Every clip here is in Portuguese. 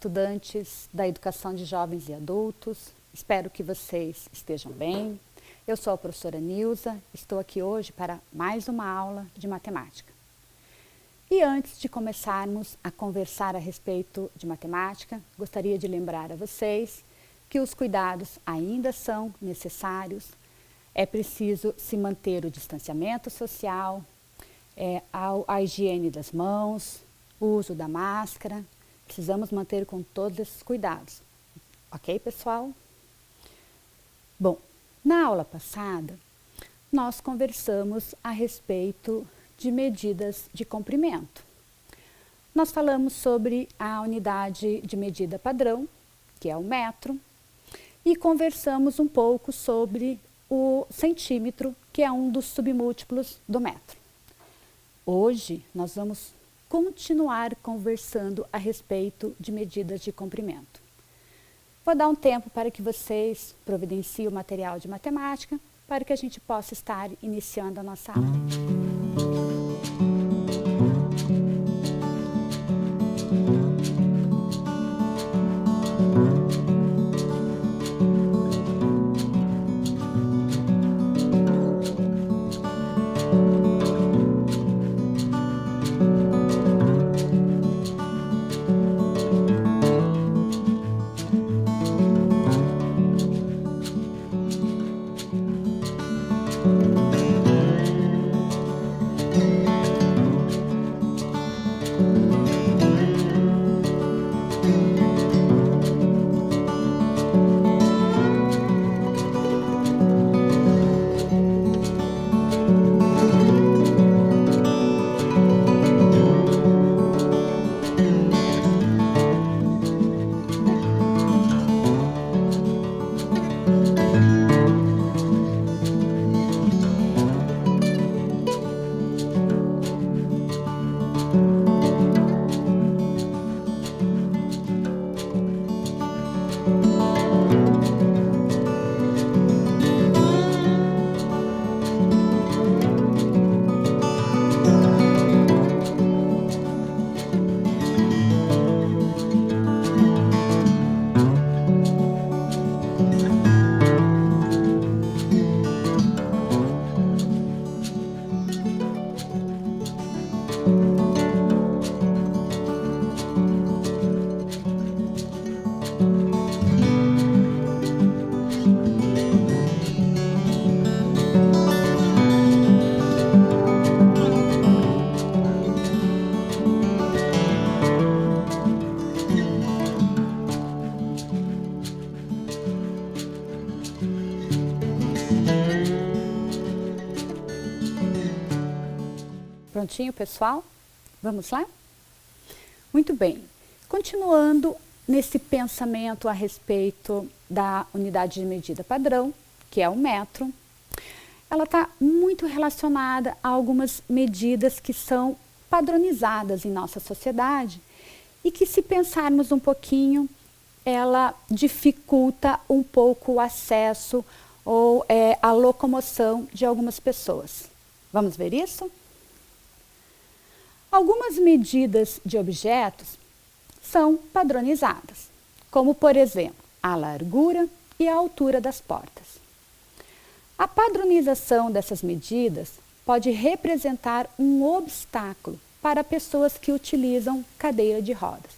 estudantes da educação de jovens e adultos. Espero que vocês estejam bem. Eu sou a professora Nilza, estou aqui hoje para mais uma aula de matemática. E antes de começarmos a conversar a respeito de matemática, gostaria de lembrar a vocês que os cuidados ainda são necessários. É preciso se manter o distanciamento social, a higiene das mãos, o uso da máscara. Precisamos manter com todos esses cuidados. Ok, pessoal? Bom, na aula passada, nós conversamos a respeito de medidas de comprimento. Nós falamos sobre a unidade de medida padrão, que é o metro, e conversamos um pouco sobre o centímetro, que é um dos submúltiplos do metro. Hoje, nós vamos continuar conversando a respeito de medidas de comprimento. Vou dar um tempo para que vocês providenciem o material de matemática para que a gente possa estar iniciando a nossa aula. Prontinho, pessoal? Vamos lá? Muito bem. Continuando nesse pensamento a respeito da unidade de medida padrão, que é o metro, ela está muito relacionada a algumas medidas que são padronizadas em nossa sociedade e que, se pensarmos um pouquinho, ela dificulta um pouco o acesso ou a locomoção de algumas pessoas. Vamos ver isso? Algumas medidas de objetos são padronizadas, como, por exemplo, a largura e a altura das portas. A padronização dessas medidas pode representar um obstáculo para pessoas que utilizam cadeira de rodas.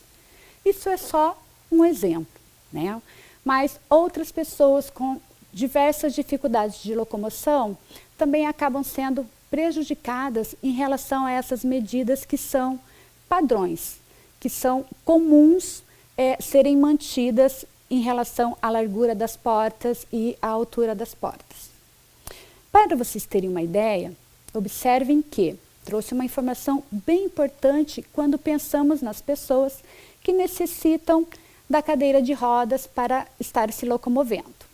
Isso é só um exemplo, né? Mas outras pessoas com diversas dificuldades de locomoção também acabam sendo prejudicadas em relação a essas medidas que são padrões, que são comuns serem mantidas em relação à largura das portas e à altura das portas. Para vocês terem uma ideia, observem que trouxe uma informação bem importante quando pensamos nas pessoas que necessitam da cadeira de rodas para estar se locomovendo.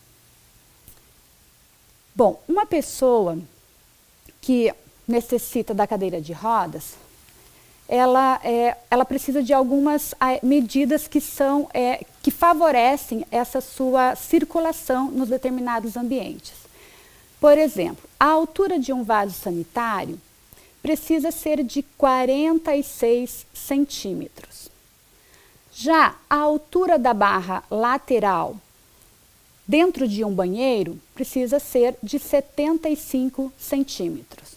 Bom, uma pessoa que necessita da cadeira de rodas, ela precisa de algumas medidas que favorecem essa sua circulação nos determinados ambientes. Por exemplo, a altura de um vaso sanitário precisa ser de 46 centímetros. Já a altura da barra lateral dentro de um banheiro precisa ser de 75 centímetros.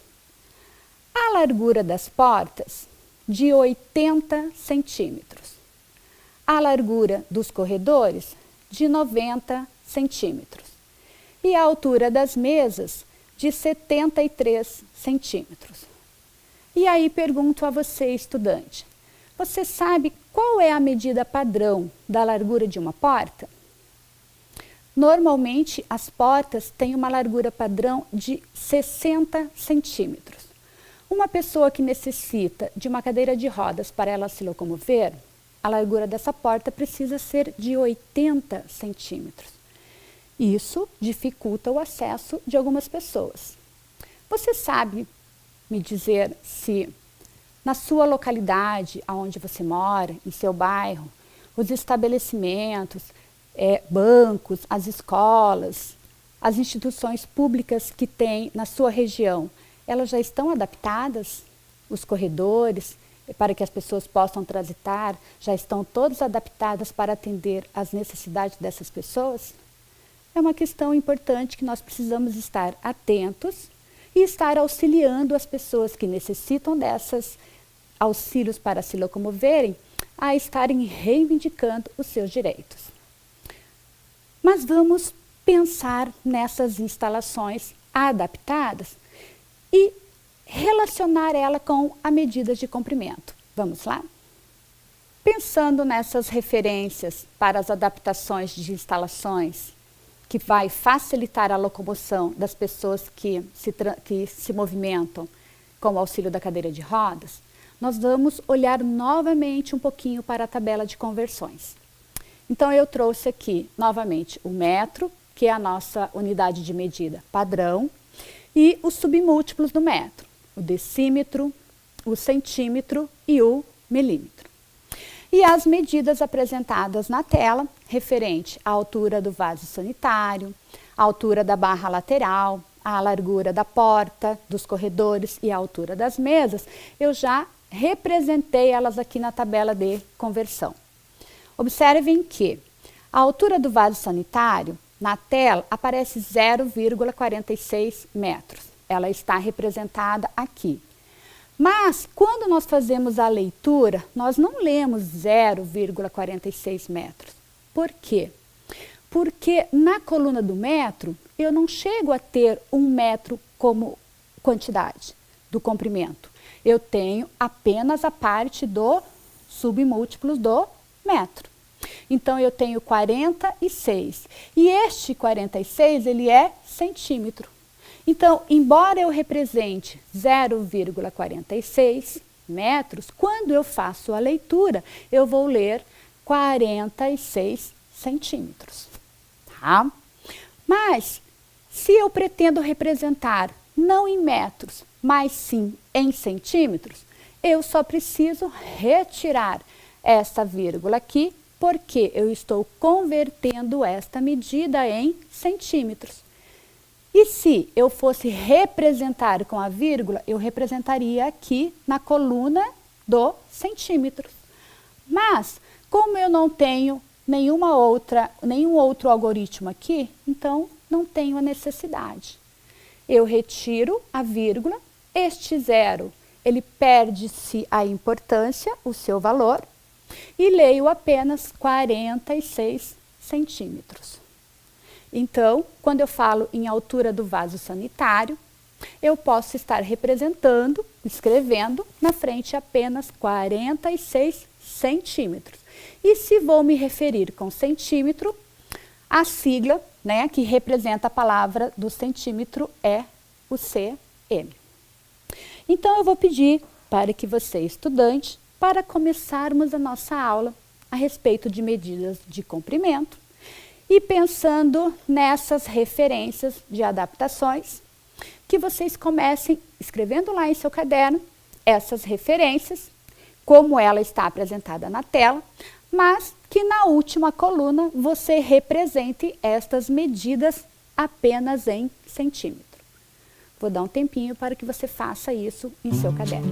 A largura das portas, de 80 centímetros. A largura dos corredores, de 90 centímetros. E a altura das mesas, de 73 centímetros. E aí pergunto a você, estudante, você sabe qual é a medida padrão da largura de uma porta? Normalmente, as portas têm uma largura padrão de 60 centímetros. Uma pessoa que necessita de uma cadeira de rodas para ela se locomover, a largura dessa porta precisa ser de 80 centímetros. Isso dificulta o acesso de algumas pessoas. Você sabe me dizer se na sua localidade, onde você mora, em seu bairro, os estabelecimentos, bancos, as escolas, as instituições públicas que tem na sua região, elas já estão adaptadas? Os corredores, para que as pessoas possam transitar, já estão todas adaptadas para atender às necessidades dessas pessoas? É uma questão importante que nós precisamos estar atentos e estar auxiliando as pessoas que necessitam desses auxílios para se locomoverem a estarem reivindicando os seus direitos. Mas vamos pensar nessas instalações adaptadas e relacionar ela com a medida de comprimento. Vamos lá? Pensando nessas referências para as adaptações de instalações, que vai facilitar a locomoção das pessoas que se movimentam com o auxílio da cadeira de rodas, nós vamos olhar novamente um pouquinho para a tabela de conversões. Então, eu trouxe aqui, novamente, o metro, que é a nossa unidade de medida padrão, e os submúltiplos do metro, o decímetro, o centímetro e o milímetro. E as medidas apresentadas na tela, referente à altura do vaso sanitário, a altura da barra lateral, a largura da porta, dos corredores e a altura das mesas, eu já representei elas aqui na tabela de conversão. Observem que a altura do vaso sanitário, na tela, aparece 0,46 metros. Ela está representada aqui. Mas, quando nós fazemos a leitura, nós não lemos 0,46 metros. Por quê? Porque na coluna do metro, eu não chego a ter 1 metro como quantidade do comprimento. Eu tenho apenas a parte do submúltiplos do metro. Então, eu tenho 46. E este 46, ele é centímetro. Então, embora eu represente 0,46 metros, quando eu faço a leitura, eu vou ler 46 centímetros. Tá? Mas, se eu pretendo representar não em metros, mas sim em centímetros, eu só preciso retirar esta vírgula aqui, porque eu estou convertendo esta medida em centímetros. E se eu fosse representar com a vírgula, eu representaria aqui na coluna do centímetros. Mas, como eu não tenho nenhum outro algoritmo aqui, então não tenho a necessidade. Eu retiro a vírgula, este zero, ele perde-se a importância, o seu valor, e leio apenas 46 centímetros. Então, quando eu falo em altura do vaso sanitário, eu posso estar representando, escrevendo na frente apenas 46 centímetros. E se vou me referir com centímetro, a sigla, né, que representa a palavra do centímetro é o cm. Então, eu vou pedir para que você, estudante, para começarmos a nossa aula a respeito de medidas de comprimento e pensando nessas referências de adaptações, que vocês comecem escrevendo lá em seu caderno essas referências, como ela está apresentada na tela, mas que na última coluna você represente estas medidas apenas em centímetro. Vou dar um tempinho para que você faça isso em seu caderno.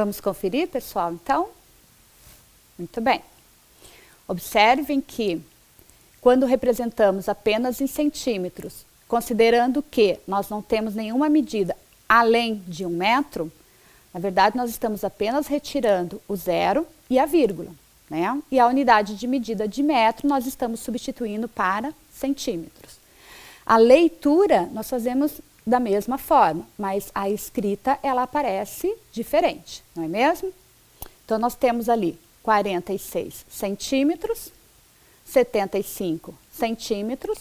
Vamos conferir, pessoal, então? Muito bem. Observem que, quando representamos apenas em centímetros, considerando que nós não temos nenhuma medida além de 1 metro, na verdade, nós estamos apenas retirando o zero e a vírgula, né? E a unidade de medida de metro nós estamos substituindo para centímetros. A leitura nós fazemos da mesma forma, mas a escrita ela aparece diferente, não é mesmo? Então, nós temos ali 46 centímetros, 75 centímetros,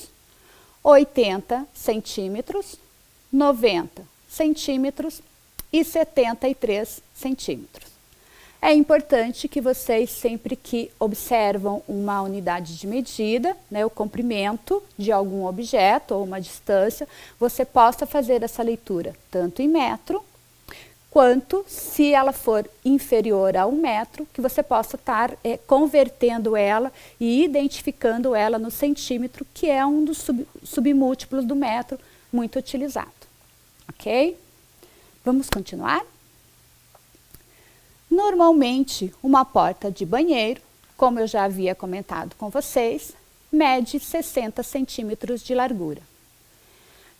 80 centímetros, 90 centímetros e 73 centímetros. É importante que vocês, sempre que observam uma unidade de medida, né, o comprimento de algum objeto ou uma distância, você possa fazer essa leitura tanto em metro, quanto, se ela for inferior a 1 metro, que você possa estar convertendo ela e identificando ela no centímetro, que é um dos submúltiplos do metro muito utilizado. Ok? Vamos continuar? Normalmente, uma porta de banheiro, como eu já havia comentado com vocês, mede 60 centímetros de largura.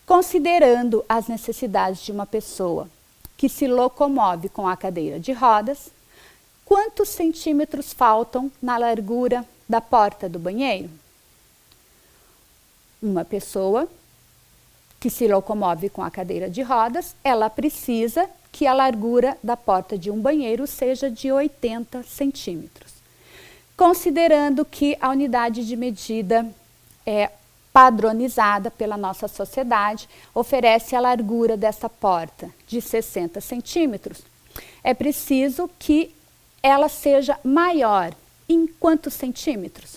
Considerando as necessidades de uma pessoa que se locomove com a cadeira de rodas, quantos centímetros faltam na largura da porta do banheiro? Uma pessoa que se locomove com a cadeira de rodas, ela precisa que a largura da porta de um banheiro seja de 80 centímetros. Considerando que a unidade de medida é padronizada pela nossa sociedade, oferece a largura dessa porta de 60 centímetros, é preciso que ela seja maior em quantos centímetros?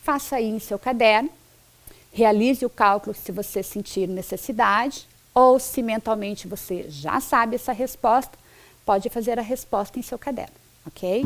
Faça aí em seu caderno. Realize o cálculo se você sentir necessidade, ou se mentalmente você já sabe essa resposta, pode fazer a resposta em seu caderno, ok?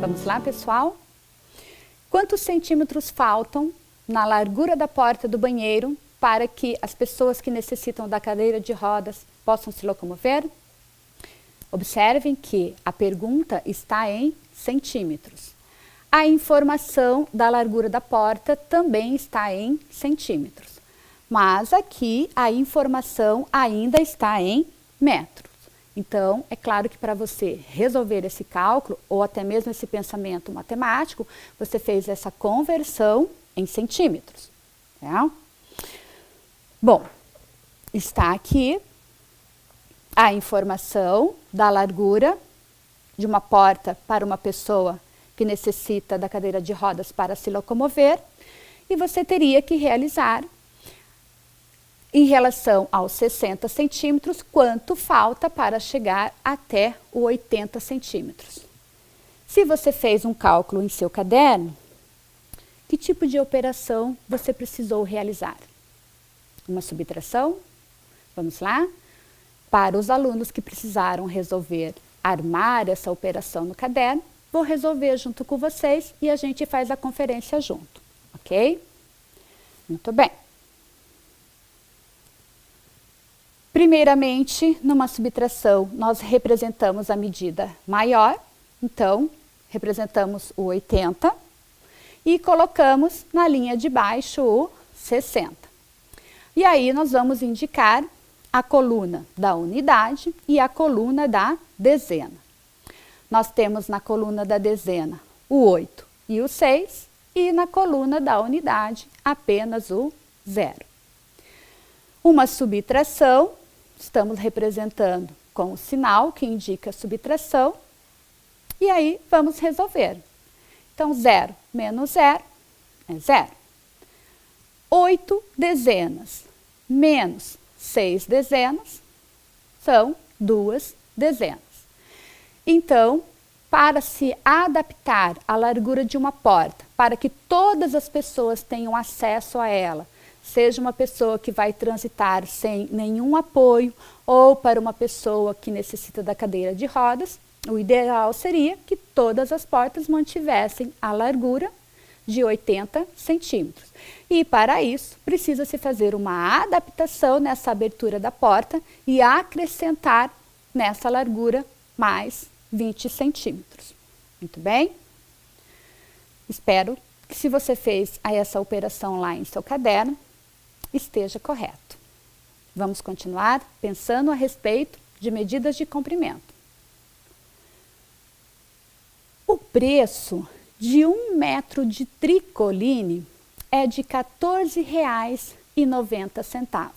Vamos lá, pessoal? Quantos centímetros faltam na largura da porta do banheiro para que as pessoas que necessitam da cadeira de rodas possam se locomover? Observem que a pergunta está em centímetros. A informação da largura da porta também está em centímetros. Mas aqui a informação ainda está em metros. Então, é claro que para você resolver esse cálculo, ou até mesmo esse pensamento matemático, você fez essa conversão em centímetros. Tá? Bom, está aqui a informação da largura de uma porta para uma pessoa que necessita da cadeira de rodas para se locomover, e você teria que realizar, em relação aos 60 centímetros, quanto falta para chegar até o 80 centímetros. Se você fez um cálculo em seu caderno, que tipo de operação você precisou realizar? Uma subtração? Vamos lá? Para os alunos que precisaram resolver armar essa operação no caderno, vou resolver junto com vocês e a gente faz a conferência junto, ok? Muito bem. Primeiramente, numa subtração, nós representamos a medida maior, então, representamos o 80 e colocamos na linha de baixo o 60. E aí, nós vamos indicar a coluna da unidade e a coluna da dezena. Nós temos na coluna da dezena o 8 e o 6 e na coluna da unidade apenas o 0. Uma subtração, estamos representando com o sinal que indica a subtração, e aí vamos resolver. Então, 0 menos 0 é 0. 8 dezenas menos 6 dezenas são 2 dezenas. Então, para se adaptar à largura de uma porta, para que todas as pessoas tenham acesso a ela, seja uma pessoa que vai transitar sem nenhum apoio ou para uma pessoa que necessita da cadeira de rodas, o ideal seria que todas as portas mantivessem a largura de 80 centímetros. E para isso, precisa-se fazer uma adaptação nessa abertura da porta e acrescentar nessa largura mais 20 centímetros. Muito bem? Espero que, se você fez essa operação lá em seu caderno, esteja correto. Vamos continuar pensando a respeito de medidas de comprimento. O preço de 1 metro de tricoline é de R$ 14,90.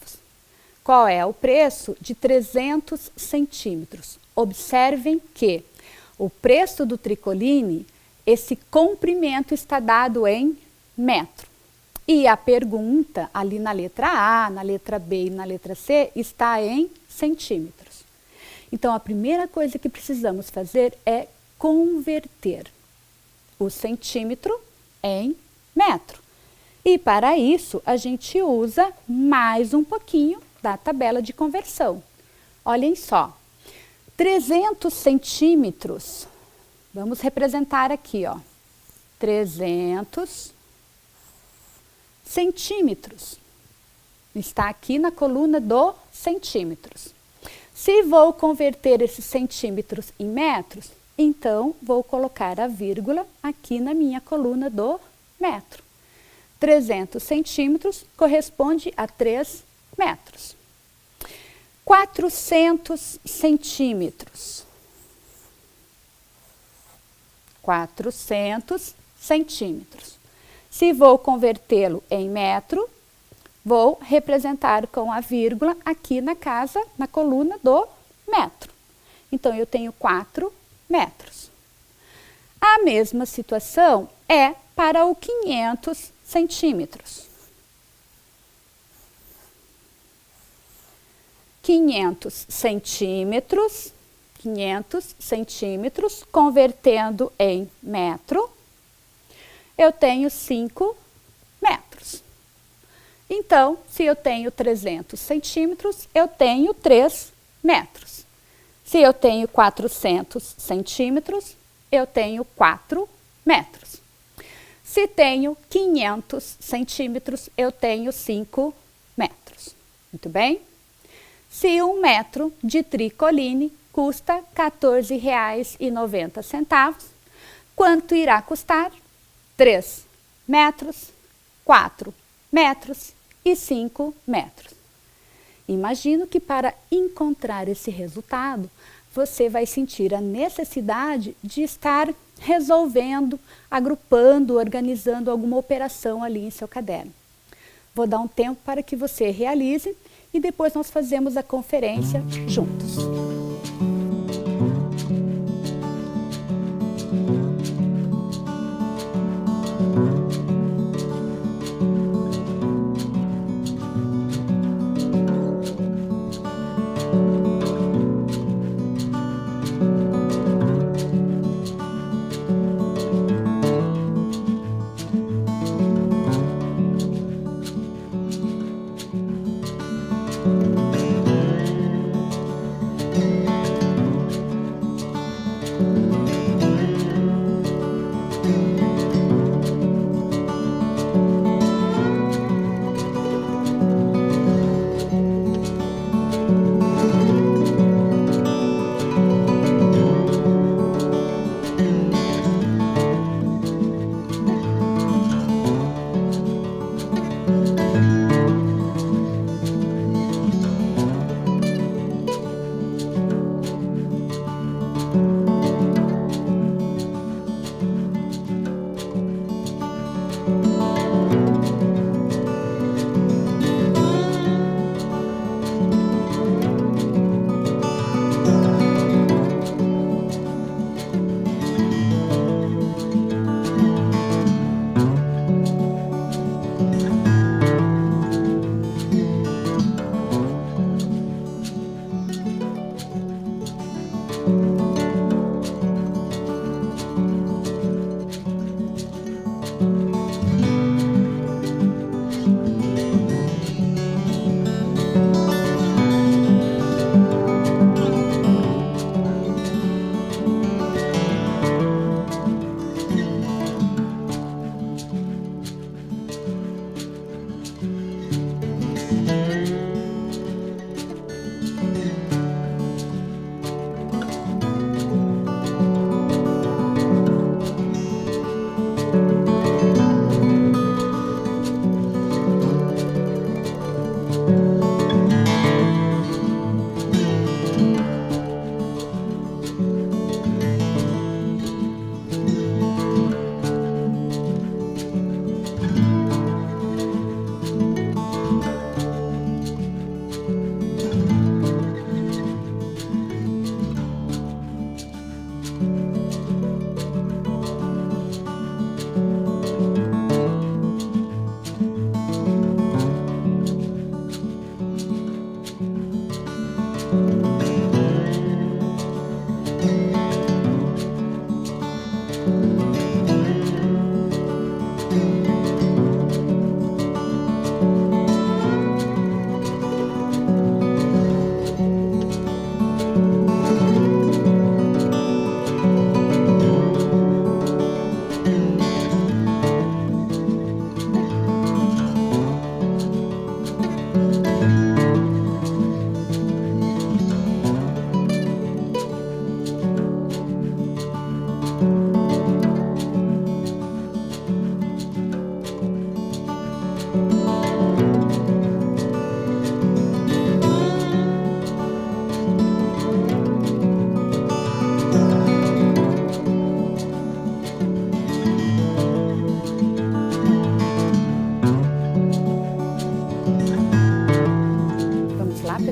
Qual é o preço de 300 centímetros? Observem que o preço do tricoline, esse comprimento está dado em metro. E a pergunta ali na letra A, na letra B e na letra C está em centímetros. Então, a primeira coisa que precisamos fazer é converter o centímetro em metro. E para isso, a gente usa mais um pouquinho da tabela de conversão. Olhem só, 300 centímetros, vamos representar aqui, ó, 300 centímetros. Está aqui na coluna do centímetros. Se vou converter esses centímetros em metros, então vou colocar a vírgula aqui na minha coluna do metro. 300 centímetros corresponde a 3 metros. 400 centímetros. 400 centímetros. Se vou convertê-lo em metro, vou representar com a vírgula aqui na coluna do metro. Então, eu tenho 4 metros. A mesma situação é para o 500 centímetros. 500 centímetros, convertendo em metro, eu tenho 5 metros. Então, se eu tenho 300 centímetros, eu tenho 3 metros. Se eu tenho 400 centímetros, eu tenho 4 metros. Se tenho 500 centímetros, eu tenho 5 metros. Muito bem? Se 1 metro de tricoline custa R$ 14,90, quanto irá custar 3 metros, 4 metros e 5 metros? Imagino que para encontrar esse resultado, você vai sentir a necessidade de estar resolvendo, agrupando, organizando alguma operação ali em seu caderno. Vou dar um tempo para que você realize e depois nós fazemos a conferência juntos.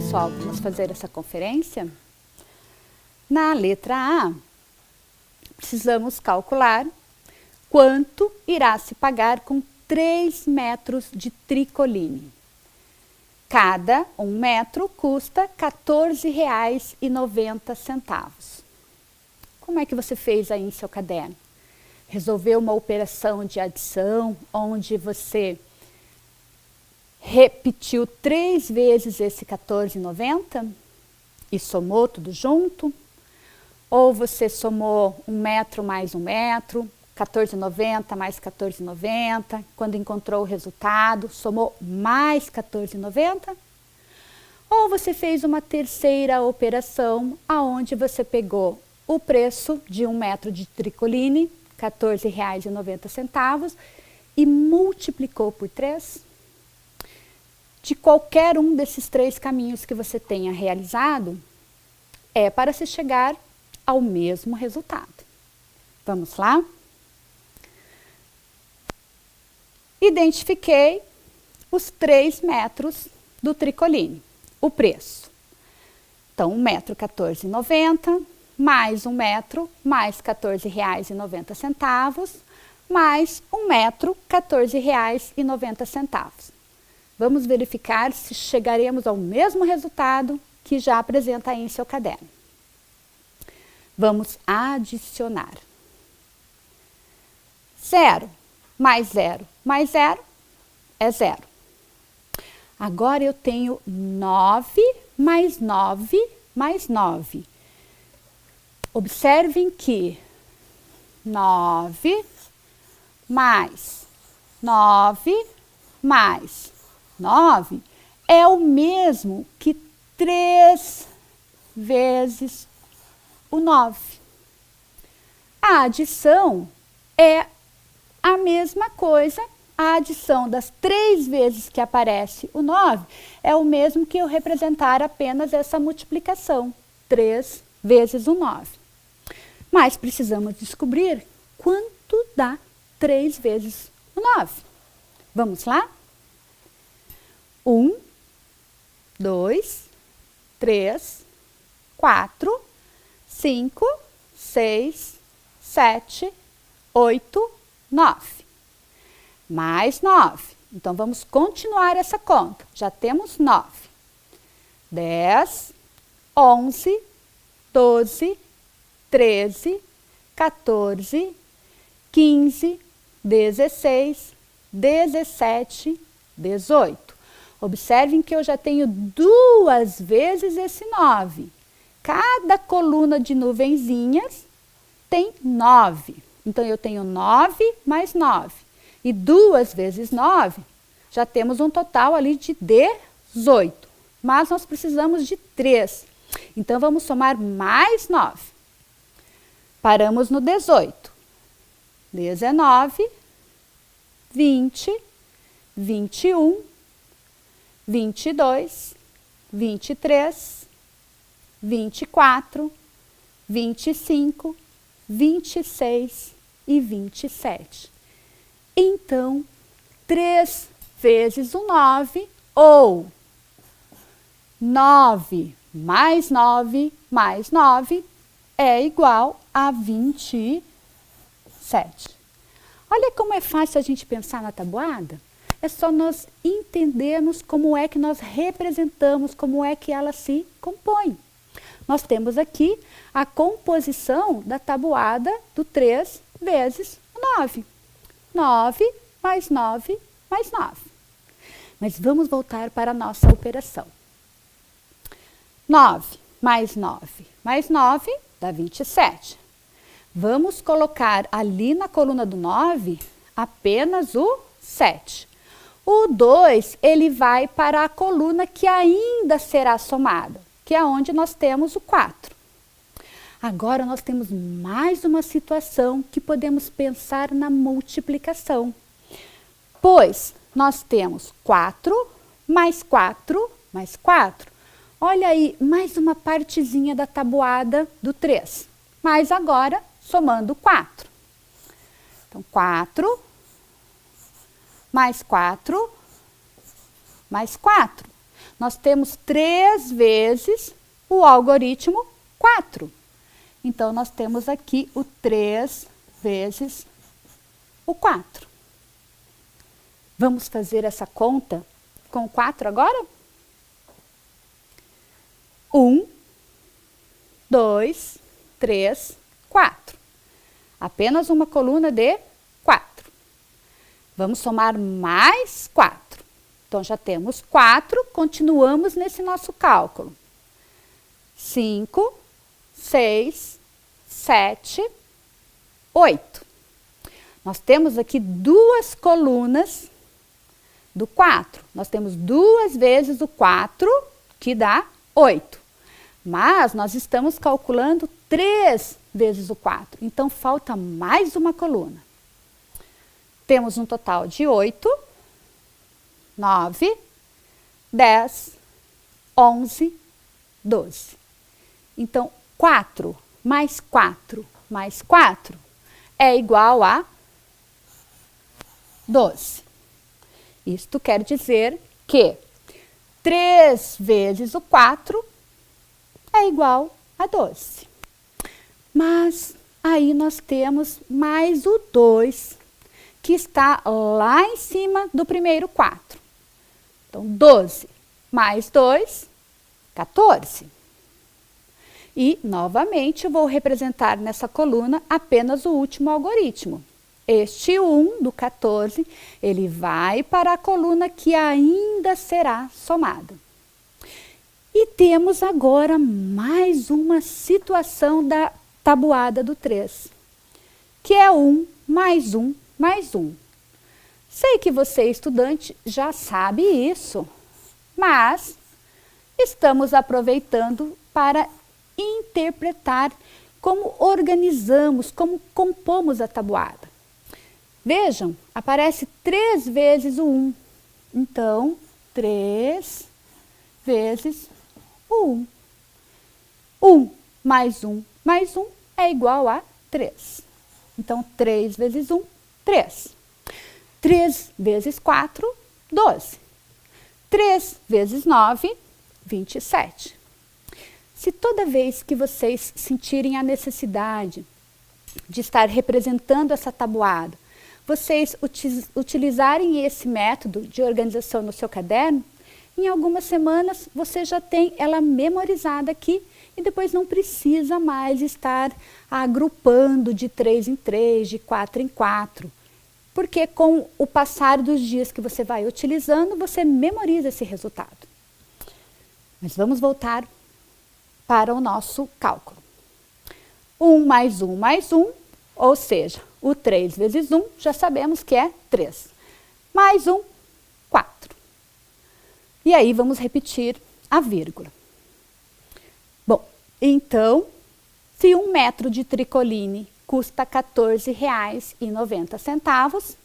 pessoal, vamos fazer essa conferência? Na letra A, precisamos calcular quanto irá se pagar com 3 metros de tricoline. Cada 1 metro custa R$ 14,90. Como é que você fez aí em seu caderno? Resolveu uma operação de adição, onde você repetiu 3 vezes esse R$ 14,90 e somou tudo junto? Ou você somou 1 metro mais 1 metro, 14,90 mais 14,90, quando encontrou o resultado, somou mais 14,90? Ou você fez uma terceira operação, aonde você pegou o preço de 1 metro de tricoline, R$ 14,90, e multiplicou por 3? De qualquer um desses 3 caminhos que você tenha realizado, é para se chegar ao mesmo resultado. Vamos lá? Identifiquei os 3 metros do tricoline, o preço. Então, 1 metro, R$ 14,90, mais 1 metro, mais R$ 14,90, mais 1 metro, R$ 14,90. Vamos verificar se chegaremos ao mesmo resultado que já apresenta aí em seu caderno. Vamos adicionar. 0 mais 0 mais 0 é 0. Agora eu tenho 9 mais 9 mais 9. Observem que 9 mais 9 mais 9 é o mesmo que 3 vezes o 9. A adição é a mesma coisa, a adição das 3 vezes que aparece o 9 é o mesmo que eu representar apenas essa multiplicação, 3 vezes o 9. Mas precisamos descobrir quanto dá 3 vezes o 9. Vamos lá? 1, 2, 3, 4, 5, 6, 7, 8, 9. Mais 9. Então, vamos continuar essa conta. Já temos 9. 10, 11, 12, 13, 14, 15, 16, 17, 18. Observem que eu já tenho 2 vezes esse 9. Cada coluna de nuvenzinhas tem 9. Então, eu tenho 9 mais 9. E 2 vezes 9, já temos um total ali de 18. Mas nós precisamos de 3. Então, vamos somar mais 9. Paramos no 18. 19, 20, 21, 22, 23, 24, 25, 26 e 27. Então, 3 vezes o 9, ou 9 mais 9 mais 9, é igual a 27. Olha como é fácil a gente pensar na tabuada. É só nós entendermos como é que nós representamos, como é que ela se compõe. Nós temos aqui a composição da tabuada do 3 vezes o 9. 9 mais 9 mais 9. Mas vamos voltar para a nossa operação. 9 mais 9 mais 9 dá 27. Vamos colocar ali na coluna do 9 apenas o 7. O 2, ele vai para a coluna que ainda será somada, que é onde nós temos o 4. Agora, nós temos mais uma situação que podemos pensar na multiplicação. Pois, nós temos 4 mais 4 mais 4. Olha aí, mais uma partezinha da tabuada do 3. Mas agora, somando 4. Então, 4 mais 4 mais 4. nós temos 3 vezes o algoritmo 4. Então, nós temos aqui o 3 vezes o 4. Vamos fazer essa conta com o 4 agora? 1, 2, 3, 4. Apenas uma coluna de 4. Vamos somar mais 4. Então, já temos 4, continuamos nesse nosso cálculo. 5, 6, 7, 8. Nós temos aqui 2 colunas do 4. Nós temos 2 vezes o 4, que dá 8. Mas nós estamos calculando 3 vezes o 4. Então, falta mais uma coluna. Temos um total de 8, 9, 10, 11, 12. Então, 4 mais 4 mais 4 é igual a 12. Isto quer dizer que 3 vezes o 4 é igual a 12. Mas aí nós temos mais o 2, que está lá em cima do primeiro 4. Então, 12 mais 2, 14. E, novamente, eu vou representar nessa coluna apenas o último algoritmo. Este 1 do 14, ele vai para a coluna que ainda será somada. E temos agora mais uma situação da tabuada do 3, que é 1 mais 1 mais 1. Sei que você, estudante, já sabe isso, mas estamos aproveitando para interpretar como organizamos, como compomos a tabuada. Vejam, aparece 3 vezes o 1. Então, 3 vezes o 1. 1 mais 1 mais 1 é igual a 3. Então, 3 vezes 1, 3. 3 vezes 4, 12. 3 vezes 9, 27. Se toda vez que vocês sentirem a necessidade de estar representando essa tabuada, vocês utilizarem esse método de organização no seu caderno, em algumas semanas você já tem ela memorizada aqui e depois não precisa mais estar agrupando de 3 em 3, de 4 em 4. Porque com o passar dos dias que você vai utilizando, você memoriza esse resultado. Mas vamos voltar para o nosso cálculo. 1 mais 1 mais 1, ou seja, o 3 vezes 1, já sabemos que é 3. Mais 1, 4. E aí vamos repetir a vírgula. Bom, então, se 1 metro de tricoline custa R$ 14,90,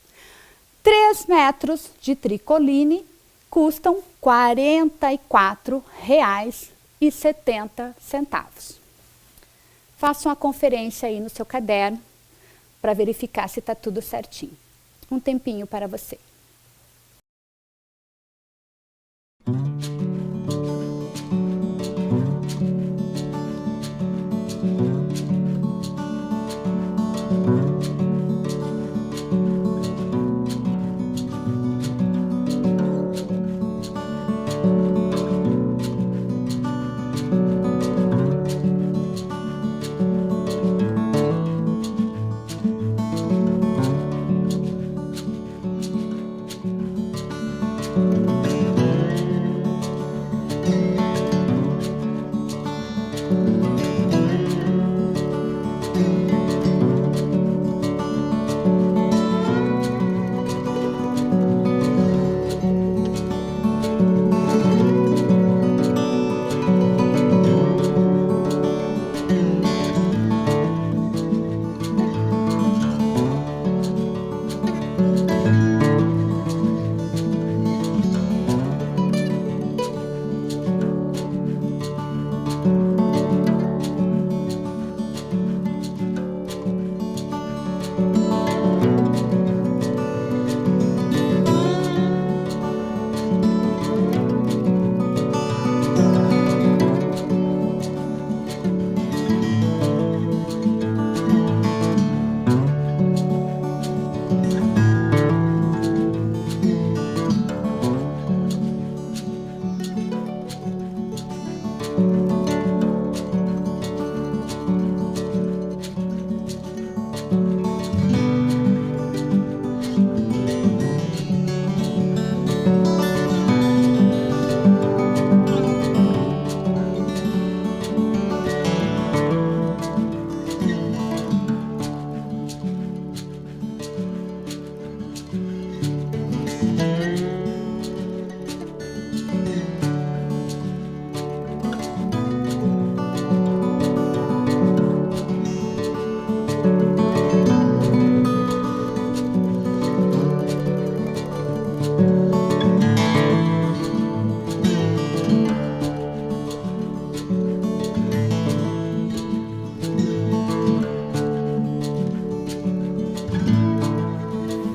3 metros de tricoline custam R$ 44,70. Faça uma conferência aí no seu caderno para verificar se está tudo certinho. Um tempinho para você.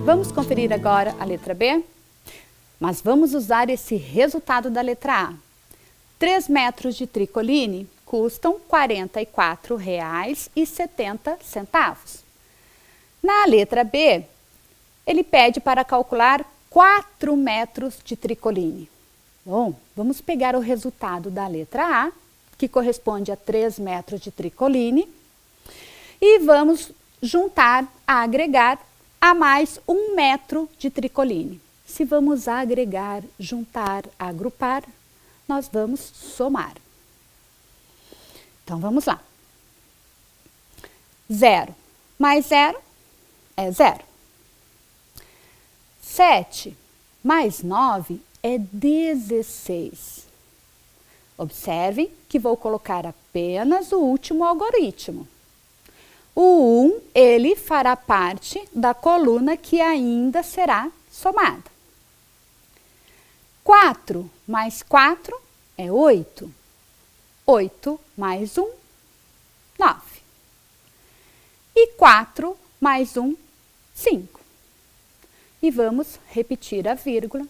Vamos conferir agora a letra B? Mas vamos usar esse resultado da letra A. 3 metros de tricoline custam R$ 44,70. Na letra B, ele pede para calcular 4 metros de tricoline. Bom, vamos pegar o resultado da letra A, que corresponde a 3 metros de tricoline, e vamos juntar, agregar a mais 1 metro de tricoline. Se vamos agregar, juntar, agrupar, nós vamos somar. Então, vamos lá. 0 mais 0 é 0. 7 mais 9 é 16. Observem que vou colocar apenas o último algoritmo. O 1, ele fará parte da coluna que ainda será somada. 4 mais 4 é 8. 8 mais 1, 9. E 4 mais 1, 5. E vamos repetir a vírgula,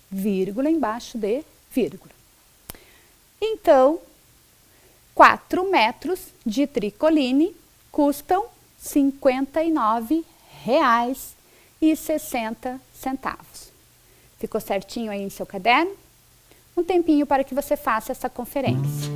vírgula embaixo de vírgula. Então, 4 metros de tricoline custam R$ 59,60. Ficou certinho aí em seu caderno? Um tempinho para que você faça essa conferência.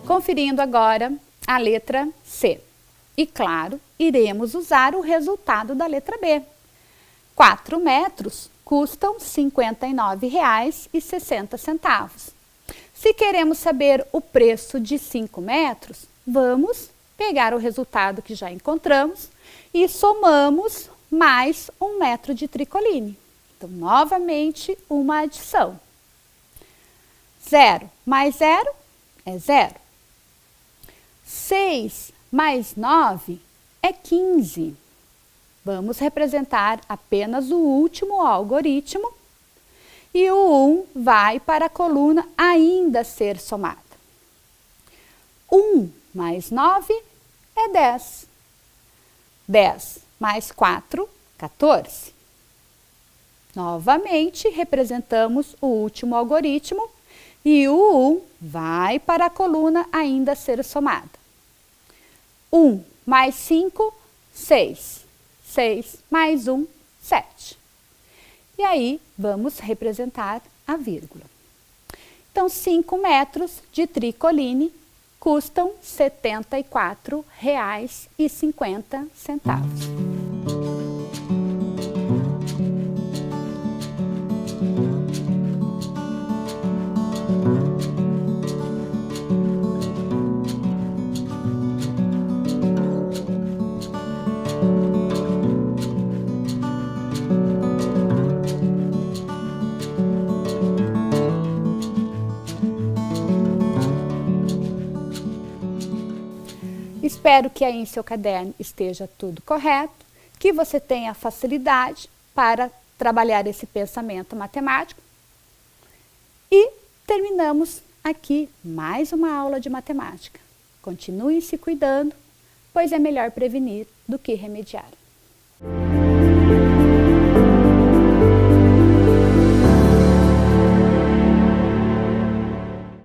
Conferindo agora a letra C. E, claro, iremos usar o resultado da letra B. 4 metros custam R$ 59,60. Se queremos saber o preço de 5 metros, vamos pegar o resultado que já encontramos e somamos mais 1 metro de tricoline. Então, novamente, uma adição. 0 mais 0 é 0. 6 mais 9 é 15. Vamos representar apenas o último algoritmo e o 1 vai para a coluna ainda a ser somada. 1 mais 9 é 10. 10 mais 4, 14. Novamente, representamos o último algoritmo e o 1 vai para a coluna ainda a ser somada. 1 mais 5, 6. 6 mais 1, 7. E aí, vamos representar a vírgula. Então, 5 metros de tricoline custam R$ 74,50. Espero que aí em seu caderno esteja tudo correto, que você tenha facilidade para trabalhar esse pensamento matemático. E terminamos aqui mais uma aula de matemática. Continue se cuidando, pois é melhor prevenir do que remediar.